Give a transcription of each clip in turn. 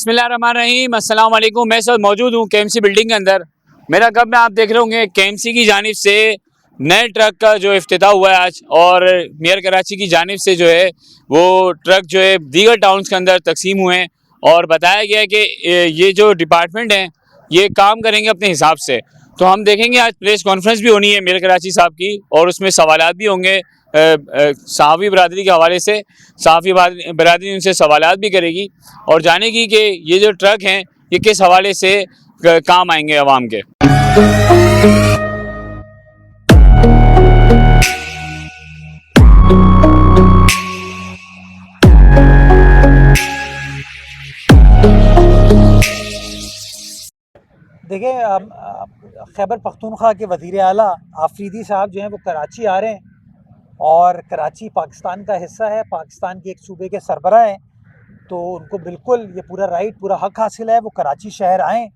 बिस्मिल्लाहिर्रहमानिर्रहीम, अस्सलाम वालेकुम। मैं सर मौजूद हूँ केएमसी बिल्डिंग के अंदर। मेरा कब में आप देख रहे होंगे केएमसी की जानिब से नए ट्रक का जो इफ्तिताह हुआ है आज, और मेयर कराची की जानिब से जो है वो ट्रक जो है दीगर टाउन्स के अंदर तकसीम हुए हैं, और बताया गया है कि ये जो डिपार्टमेंट हैं ये काम करेंगे अपने हिसाब से। तो हम देखेंगे आज प्रेस कॉन्फ्रेंस भी होनी है मेयर कराची साहब की, और उसमें सवालात भी होंगे सहाफ़ी बरादरी के हवाले से। सहाफ़ी बरादरी उनसे सवालात भी करेगी और जानेगी कि ये जो ट्रक हैं ये किस हवाले से काम आएंगे अवाम के। देखिए, खैबर पख्तूनख्वा के वज़ीर आला आफरीदी साहब जो हैं वो कराची आ रहे हैं, और कराची पाकिस्तान का हिस्सा है, पाकिस्तान के एक सूबे के सरबरा हैं, तो उनको बिल्कुल ये पूरा राइट, पूरा हक़ हासिल है वो कराची शहर आएँ।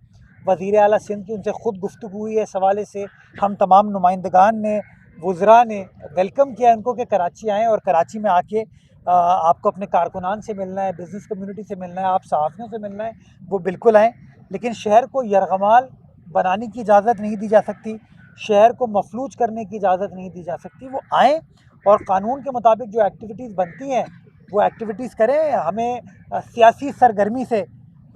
वज़ीर आला सिंध की उनसे ख़ुद गुफ्तगू हुई है इस हवाले से। हम तमाम नुमाइंदगान ने, वुज़रा ने वेलकम किया उनको कि कराची आएँ, और कराची में आके आपको अपने कारकुनान से मिलना है, बिज़नेस कम्युनिटी से मिलना है, आप सहाफ़ियों से मिलना है, वो बिल्कुल आएँ। लेकिन शहर को यरगमाल बनाने की इजाज़त नहीं दी जा सकती, शहर को मफलूज करने की इजाज़त नहीं दी जा सकती। वो आएँ और क़ानून के मुताबिक जो एक्टिविटीज़ बनती हैं वो एक्टिविटीज़ करें। हमें सियासी सरगर्मी से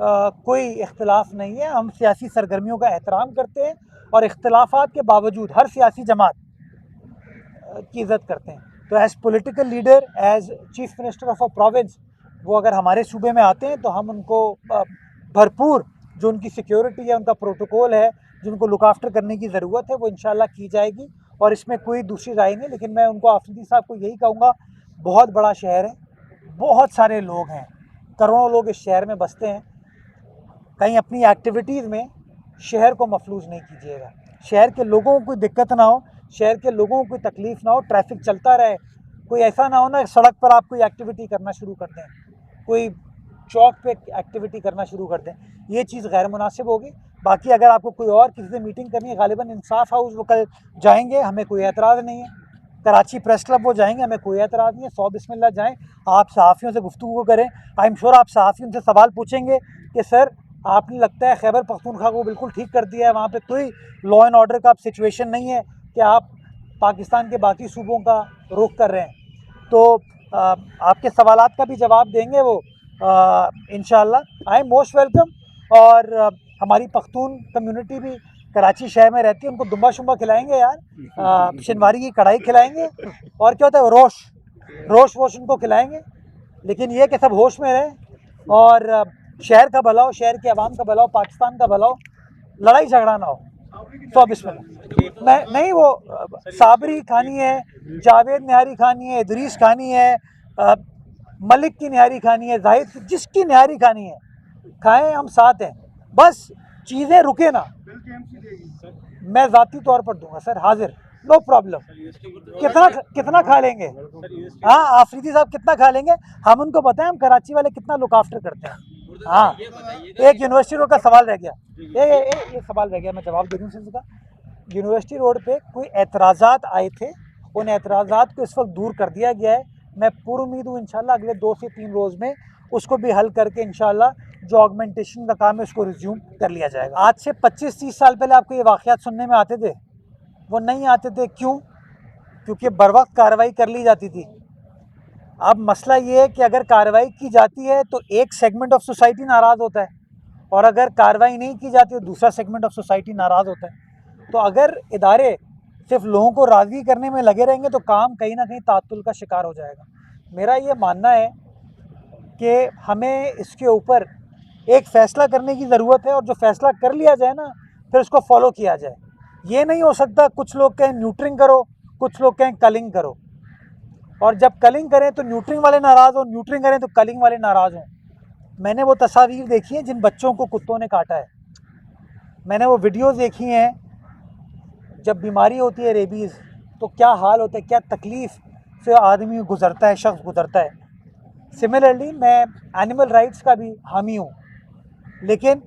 कोई इख्तिलाफ़ नहीं है, हम सियासी सरगर्मियों का एहतराम करते हैं और इख्तिलाफ़ात के बावजूद हर सियासी जमात की इज़्ज़त करते हैं। तो as political leader, as chief minister of a province, वो अगर हमारे सूबे में आते हैं तो हम उनको भरपूर जो उनकी सिक्योरिटी है, उनका प्रोटोकॉल है, जिनको लुक आफ्टर करने की ज़रूरत है, वो इंशाल्लाह की जाएगी, और इसमें कोई दूसरी राय नहीं। लेकिन मैं उनको, आफरीदी साहब को यही कहूँगा, बहुत बड़ा शहर है, बहुत सारे लोग हैं, करोड़ों लोग इस शहर में बसते हैं, कहीं अपनी एक्टिविटीज़ में शहर को मफलूज नहीं कीजिएगा। शहर के लोगों को कोई दिक्कत ना हो, शहर के लोगों को कोई तकलीफ़ ना हो, ट्रैफिक चलता रहे। कोई ऐसा ना हो ना सड़क पर आप कोई एक्टिविटी करना शुरू कर दें, कोई चौक पे एक्टिविटी करना शुरू कर दें, ये चीज़ गैर मुनासिब होगी। बाकी अगर आपको कोई और किसी से मीटिंग करनी है, गालिबन इंसाफ हाउस वो कल जाएंगे, हमें कोई एतराज़ नहीं है। कराची प्रेस क्लब वो जाएंगे, हमें कोई एतराज़ नहीं है। 100 बिस्मिल्लाह जाएँ, आप सहाफ़ियों से गुफ्तगू करें। आई एम श्योर आप सहाफ़ी उनसे सवाल पूछेंगे कि सर, आपने लगता है खैबर पख्तूनख्वा को बिल्कुल ठीक कर दिया है, वहाँ पे कोई लॉ एंड ऑर्डर का सिचुएशन नहीं है कि आप पाकिस्तान के बाकी सूबों का रुख कर रहे हैं। तो आपके सवालात का भी जवाब देंगे वो इंशाअल्लाह। I am most welcome. और हमारी पख्तून कम्युनिटी भी कराची शहर में रहती है, उनको दुम्बा शुम्बा खिलाएंगे यार, शनवारी की कढ़ाई खिलाएंगे, और क्या होता है रोश वोश उनको खिलाएंगे। लेकिन ये कि सब होश में रहें और शहर का भला हो, शहर के अवाम का भला हो, पाकिस्तान का भला हो, लड़ाई झगड़ा ना हो। 100 बिस्मिल्लाह। नहीं, वो साबरी खानी है, जावेद निहारी खानी है, इदरीस खानी है, मलिक की निहारी खानी है, जाहिद की, जिसकी निहारी खानी है खाएं, हम साथ हैं, बस चीज़ें रुके ना। मैं ज़ाती तौर पर दूंगा सर, हाजिर, नो प्रॉब्लम। कितना खा लेंगे? हाँ, आफरीदी साहब कितना खा लेंगे? हम उनको बताएं हम कराची वाले कितना लुक आफ्टर करते हैं। हाँ, एक यूनिवर्सिटी रोड का सवाल रह गया, ये सवाल रह गया, मैं जवाब दे दूँ सिर्फ का। यूनिवर्सिटी रोड पे कोई एतराज़ात आए थे, उन एतराज़ात को इस वक्त दूर कर दिया गया है। मैं पूरी उम्मीद हूँ इंशाल्लाह अगले 2 से 3 रोज़ में उसको भी हल करके इंशाल्लाह जो ऑगमेंटेशन का काम है उसको रिज्यूम कर लिया जाएगा। आज से 25-30 साल पहले आपको ये वाक़यात सुनने में आते थे? वो नहीं आते थे। क्यों? क्योंकि बर वक्त कार्रवाई कर ली जाती थी। अब मसला ये है कि अगर कार्रवाई की जाती है तो एक सेगमेंट ऑफ सोसाइटी नाराज़ होता है, और अगर कार्रवाई नहीं की जाती तो दूसरा सेगमेंट ऑफ सोसाइटी नाराज़ होता है। तो अगर इदारे सिर्फ लोगों को राज़ी करने में लगे रहेंगे तो काम कहीं ना कहीं तातुल का शिकार हो जाएगा। मेरा ये मानना है कि हमें इसके ऊपर एक फ़ैसला करने की ज़रूरत है, और जो फ़ैसला कर लिया जाए ना, फिर उसको फॉलो किया जाए। ये नहीं हो सकता कुछ लोग कहें न्यूट्रिंग करो, कुछ लोग कहें कलिंग करो, और जब कलिंग करें तो न्यूट्रिंग वाले नाराज़ हो, न्यूट्रिंग करें तो कलिंग वाले नाराज़ हों। मैंने वो तस्वीर देखी है जिन बच्चों को कुत्तों ने काटा है, मैंने वो वीडियोज़ देखी हैं। जब बीमारी होती है रेबीज़ तो क्या हाल होता है, क्या तकलीफ़ से आदमी गुज़रता है, शख्स गुज़रता है। सिमिलरली मैं एनिमल राइट्स का भी हामी हूँ, लेकिन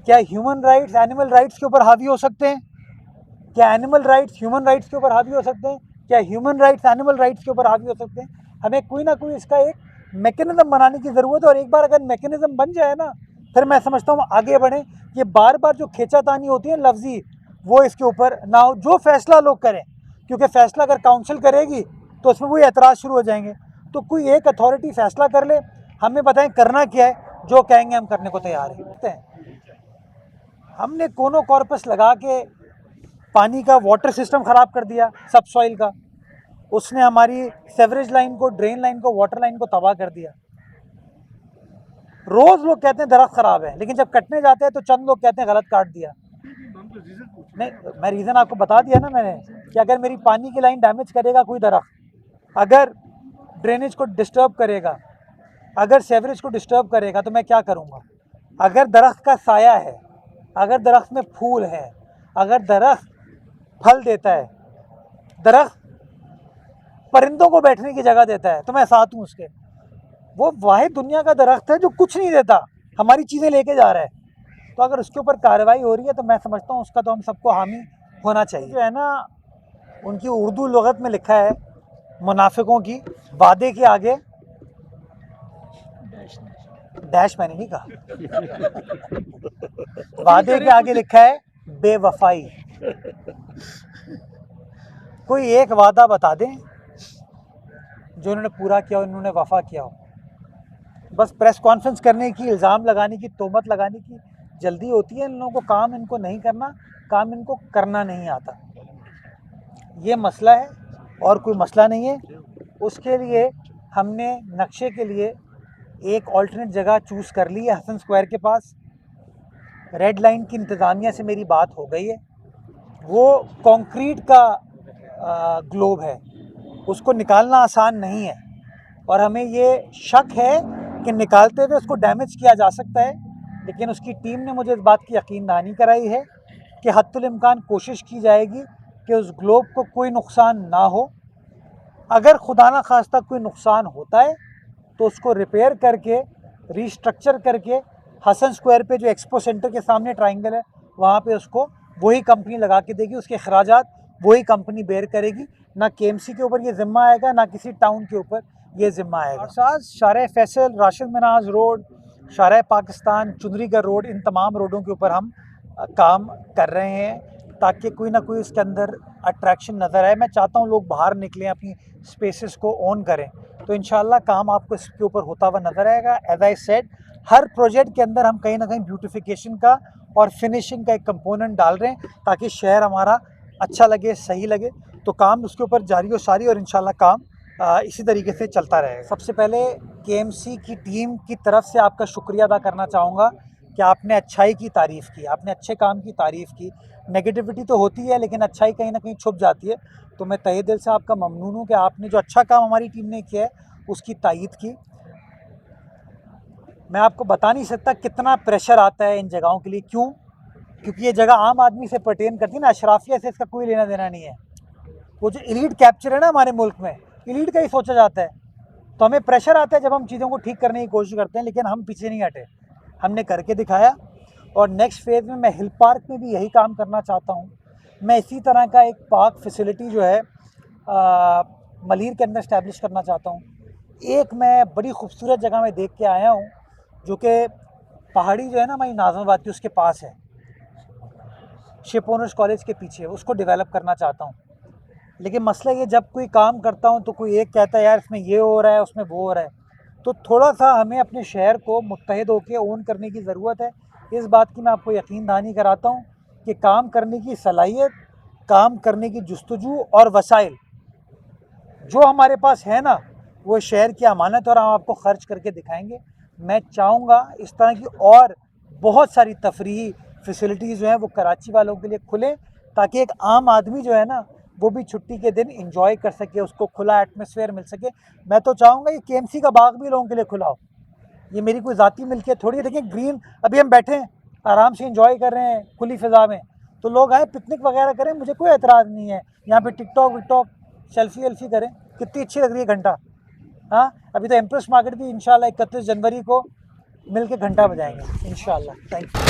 क्या ह्यूमन राइट्स एनिमल राइट्स के ऊपर हावी हो सकते हैं? क्या एनिमल राइट्स ह्यूमन राइट्स के ऊपर हावी हो सकते हैं? क्या ह्यूमन राइट्स एनिमल राइट्स के ऊपर हावी हो सकते हैं? हमें कोई ना कोई इसका एक मैकेनिज्म बनाने की ज़रूरत है। और एक बार अगर मैकेनिज्म बन जाए ना, फिर मैं समझता हूँ आगे बढ़ें। ये बार बार जो खींचातानी होती है लफ्जी, वो इसके ऊपर ना हो। जो फैसला लोग करें, क्योंकि फैसला अगर काउंसिल करेगी तो उसमें वही एतराज़ शुरू हो जाएंगे। तो कोई एक अथॉरिटी फैसला कर ले, हमें बताएं करना क्या है, जो कहेंगे हम करने को तैयार हैं। हमने कोनो कॉर्पस लगा के पानी का वाटर सिस्टम ख़राब कर दिया, सब सॉइल का। उसने हमारी सेवरेज लाइन को, ड्रेन लाइन को, वाटर लाइन को तबाह कर दिया। रोज़ लोग कहते हैं दरख्त ख़राब है, लेकिन जब कटने जाते हैं तो चंद लोग कहते हैं गलत काट दिया। नहीं, मैं रीज़न आपको बता दिया ना मैंने, कि अगर मेरी पानी की लाइन डैमेज करेगा कोई दरख्त, अगर ड्रेनेज को डिस्टर्ब करेगा, अगर सेवरेज को डिस्टर्ब करेगा, तो मैं क्या करूँगा? अगर दरख्त का साया है, अगर दरख्त में फूल है, अगर दरख्त फल देता है, दरख्त परिंदों को बैठने की जगह देता है, तो मैं साथ हूँ उसके। वो वाहिद दुनिया का दरख्त है जो कुछ नहीं देता, हमारी चीज़ें लेके जा रहा है। तो अगर उसके ऊपर कार्रवाई हो रही है तो मैं समझता हूँ उसका तो हम सबको हामी होना चाहिए। जो है ना, उनकी उर्दू लुगत में लिखा है मुनाफिकों की, वादे के आगे डैश मैंने नहीं कहा, वादे के आगे लिखा है बेवफाई। कोई एक वादा बता दें जो उन्होंने पूरा किया हो, उन्होंने वफा किया हो। बस प्रेस कॉन्फ्रेंस करने की, इल्ज़ाम लगाने की, तोहमत लगाने की जल्दी होती है इन लोगों को। काम इनको नहीं करना, काम इनको करना नहीं आता। ये मसला है और कोई मसला नहीं है। उसके लिए हमने नक्शे के लिए एक ऑल्टरनेट जगह चूज़ कर ली है हसन स्क्वायर के पास। रेड लाइन की इंतज़ामिया से मेरी बात हो गई है। वो कंक्रीट का ग्लोब है, उसको निकालना आसान नहीं है, और हमें ये शक है कि निकालते हुए उसको डैमेज किया जा सकता है। लेकिन उसकी टीम ने मुझे इस बात की यकीन दहानी कराई है कि हद्दुल इम्कान कोशिश की जाएगी कि उस ग्लोब को कोई नुकसान ना हो। अगर खुदा ना खास्ता कोई नुकसान होता है तो उसको रिपेयर करके, रीस्ट्रक्चर करके, हसन स्क्वायर पे जो एक्सपो सेंटर के सामने ट्रायंगल है वहाँ पे उसको वही कंपनी लगा के देगी। उसके अखराजात वही कंपनी बेयर करेगी। ना केएमसी के ऊपर ये ज़िम्मा आएगा, ना किसी टाउन के ऊपर ये ज़िम्मा आएगा। शारे फैसल, राशिद मिनाज रोड, शारे पाकिस्तान, चुनरीगढ़ रोड, इन तमाम रोडों के ऊपर हम काम कर रहे हैं ताकि कोई ना कोई इसके अंदर अट्रैक्शन नज़र आए। मैं चाहता हूँ लोग बाहर निकलें, अपनी स्पेसेस को ऑन करें, तो इंशाल्लाह काम आपको इसके ऊपर होता हुआ नज़र आएगा। एज आई सेड, हर प्रोजेक्ट के अंदर हम कहीं ना कहीं ब्यूटिफिकेशन का और फिनिशिंग का एक कंपोनेंट डाल रहे हैं ताकि शहर हमारा अच्छा लगे, सही लगे। तो काम उसके ऊपर जारी और सारी, और इंशाल्लाह काम इसी तरीके से चलता रहेगा। सबसे पहले केएमसी की टीम की तरफ से आपका शुक्रिया अदा करना चाहूँगा कि आपने अच्छाई की तारीफ़ की, आपने अच्छे काम की तारीफ़ की। नेगेटिविटी तो होती है लेकिन अच्छाई कहीं ना कहीं छुप जाती है। तो मैं तहे दिल से आपका ममनून हूँ कि आपने जो अच्छा काम हमारी टीम ने किया है उसकी तायीद की। मैं आपको बता नहीं सकता कितना प्रेशर आता है इन जगहों के लिए। क्यों? क्योंकि ये जगह आम आदमी से पर्टेन करती है ना, अशराफिया से इसका कोई लेना देना नहीं है। वो जो एलीट कैप्चर है ना हमारे मुल्क में, एलीट का ही सोचा जाता है। तो हमें प्रेशर आता है जब हम चीज़ों को ठीक करने की कोशिश करते हैं, लेकिन हम पीछे नहीं हटे, हमने करके दिखाया। और नेक्स्ट फेज़ में मैं हिल पार्क में भी यही काम करना चाहता हूँ। मैं इसी तरह का एक पार्क फैसिलिटी जो है मलीर के अंदर इस्टेब्लिश करना चाहता हूँ। एक मैं बड़ी खूबसूरत जगह में देख के आया हूँ जो कि पहाड़ी जो है ना हमारी नाज़माबाद की, उसके पास है, शिप ओनर्स कॉलेज के पीछे, उसको डेवलप करना चाहता हूँ। लेकिन मसला ये, जब कोई काम करता हूँ तो कोई एक कहता है यार इसमें ये हो रहा है, उसमें वो हो रहा है। तो थोड़ा सा हमें अपने शहर को मुत्तहिद होकर ओन करने की ज़रूरत है। इस बात की मैं आपको यकीन दहानी कराता हूँ कि काम करने की सलाहियत, काम करने की जुस्तजू और वसाइल जो हमारे पास है ना, वो शहर की अमानत, और हम आपको ख़र्च करके दिखाएंगे। मैं चाहूँगा इस तरह की और बहुत सारी तफरीही फैसिलिटीज़ जो हैं वो कराची वालों के लिए खुलें, ताकि एक आम आदमी जो है ना वो भी छुट्टी के दिन इंजॉय कर सके, उसको खुला एटमॉस्फेयर मिल सके। मैं तो चाहूँगा ये केएमसी का बाग भी लोगों के लिए खुला हो। ये मेरी कोई ज़ाती मिल्कियत थोड़ी है। देखिए ग्रीन, अभी हम बैठे हैं आराम से इंजॉय कर रहे हैं खुली फ़िज़ा में, तो लोग आए पिकनिक वगैरह करें, मुझे कोई एतराज़ नहीं है। यहाँ पे टिकटॉक विकटॉक, सेल्फी वेल्फी करें, कितनी अच्छी लग रही है घंटा। हाँ, अभी तो एम्प्रेस मार्केट भी इंशाल्लाह 31 जनवरी को मिल के घंटा बजाएंगे इंशाल्लाह। Thank you.